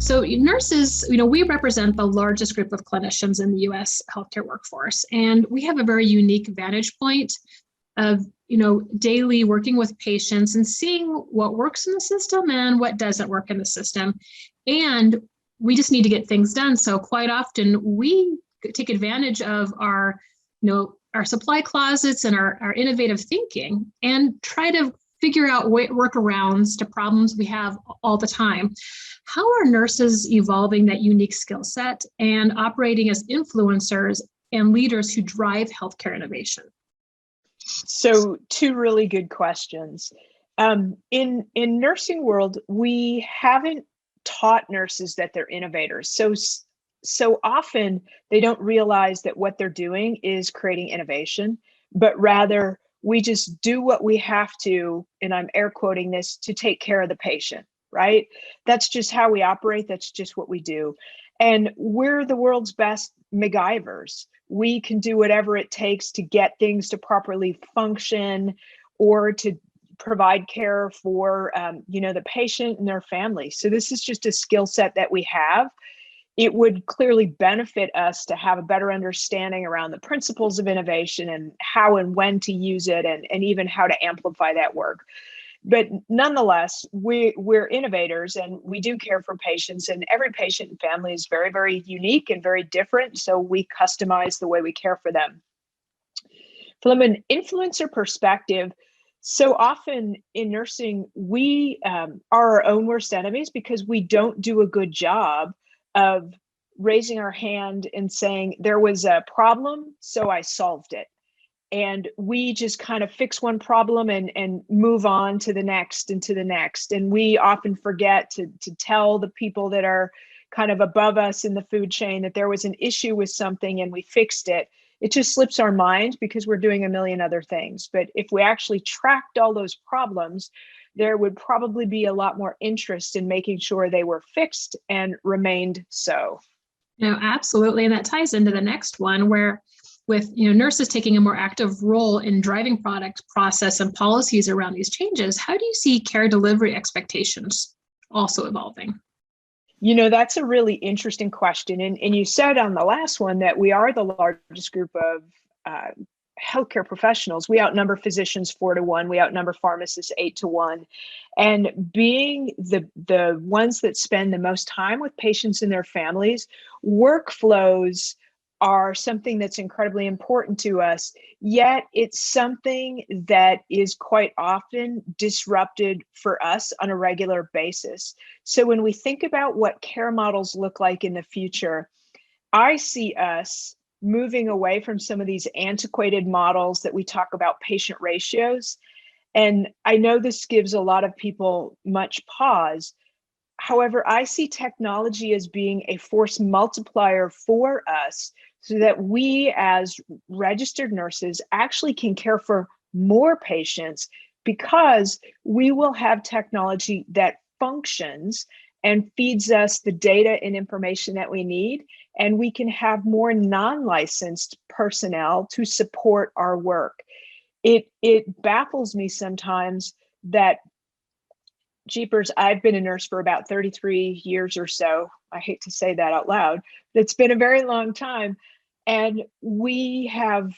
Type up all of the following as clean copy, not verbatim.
So nurses, we represent the largest group of clinicians in the US healthcare workforce, and we have a very unique vantage point of, daily working with patients and seeing what works in the system and what doesn't work in the system. And we just need to get things done. So quite often we take advantage of our supply closets and our innovative thinking and try to figure out workarounds to problems we have all the time. How are nurses evolving that unique skill set and operating as influencers and leaders who drive healthcare innovation? So, two really good questions. In nursing world, we haven't taught nurses that they're innovators. So often they don't realize that what they're doing is creating innovation, but rather we just do what we have to, and I'm air quoting this, to take care of the patient, right? That's just how we operate. That's just what we do. And we're the world's best MacGyvers. We can do whatever it takes to get things to properly function or to provide care for, the patient and their family. So this is just a skill set that we have. It would clearly benefit us to have a better understanding around the principles of innovation and how and when to use it, and even how to amplify that work. But nonetheless, we're innovators and we do care for patients, and every patient and family is very, very unique and very different. So we customize the way we care for them. From an influencer perspective, so often in nursing, we are our own worst enemies because we don't do a good job of raising our hand and saying, there was a problem, so I solved it. And we just kind of fix one problem and move on to the next and to the next. And we often forget to tell the people that are kind of above us in the food chain that there was an issue with something and we fixed it. It just slips our mind because we're doing a million other things. But if we actually tracked all those problems, there would probably be a lot more interest in making sure they were fixed and remained so. No, absolutely. And that ties into the next one where with nurses taking a more active role in driving product process and policies around these changes, how do you see care delivery expectations also evolving? That's a really interesting question. And you said on the last one that we are the largest group of healthcare professionals. We outnumber physicians 4-1. We outnumber pharmacists 8-1. And being the ones that spend the most time with patients and their families, workflows are something that's incredibly important to us, yet it's something that is quite often disrupted for us on a regular basis. So when we think about what care models look like in the future, I see us moving away from some of these antiquated models that we talk about patient ratios. And I know this gives a lot of people much pause. However, I see technology as being a force multiplier for us so that we as registered nurses actually can care for more patients because we will have technology that functions and feeds us the data and information that we need, and we can have more non-licensed personnel to support our work. It baffles me sometimes that, jeepers, I've been a nurse for about 33 years or so. I hate to say that out loud, but it's been a very long time. And we have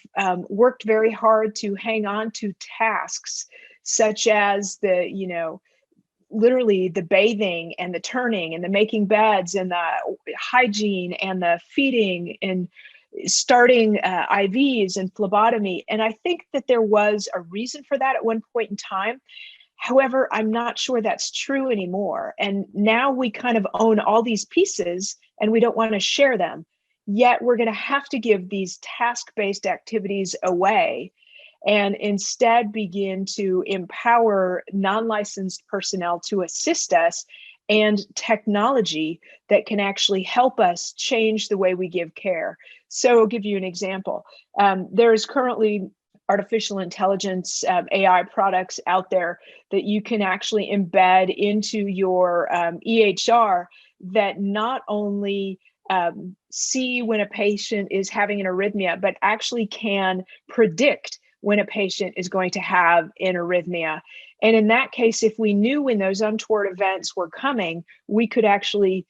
worked very hard to hang on to tasks such as literally the bathing and the turning and the making beds and the hygiene and the feeding and starting IVs and phlebotomy. And I think that there was a reason for that at one point in time. However, I'm not sure that's true anymore. And now we kind of own all these pieces and we don't want to share them. Yet we're going to have to give these task-based activities away and instead begin to empower non-licensed personnel to assist us and technology that can actually help us change the way we give care. So I'll give you an example. There is currently artificial intelligence, AI products out there that you can actually embed into your EHR that not only see when a patient is having an arrhythmia, but actually can predict when a patient is going to have an arrhythmia. And in that case, if we knew when those untoward events were coming, we could actually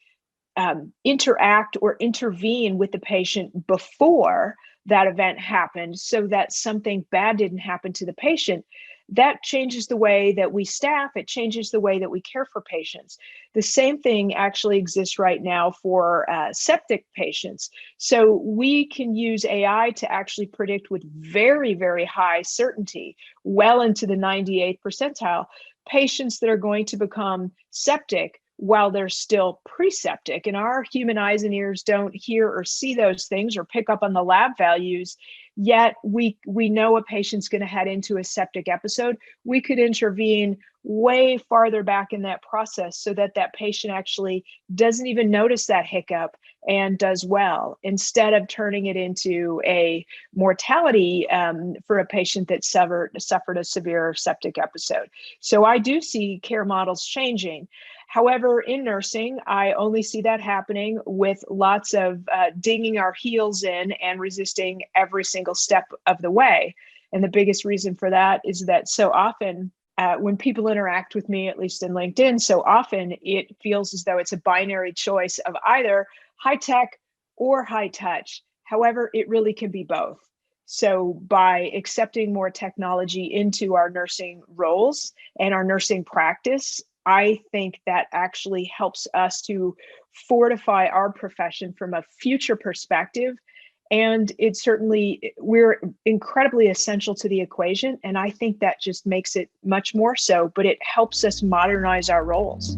interact or intervene with the patient before that event happened so that something bad didn't happen to the patient, that changes the way that we staff, it changes the way that we care for patients. The same thing actually exists right now for septic patients. So we can use AI to actually predict with very, very high certainty, well into the 98th percentile, patients that are going to become septic while they're still pre-septic. And our human eyes and ears don't hear or see those things or pick up on the lab values. Yet we know a patient's going to head into a septic episode. We could intervene way farther back in that process so that that patient actually doesn't even notice that hiccup and does well, instead of turning it into a mortality for a patient that suffered a severe septic episode. So I do see care models changing. However, in nursing, I only see that happening with lots of digging our heels in and resisting every single step of the way. And the biggest reason for that is that so often when people interact with me, at least in LinkedIn, so often it feels as though it's a binary choice of either high tech or high touch. However, it really can be both. So by accepting more technology into our nursing roles and our nursing practice, I think that actually helps us to fortify our profession from a future perspective. And it certainly, we're incredibly essential to the equation. And I think that just makes it much more so, but it helps us modernize our roles.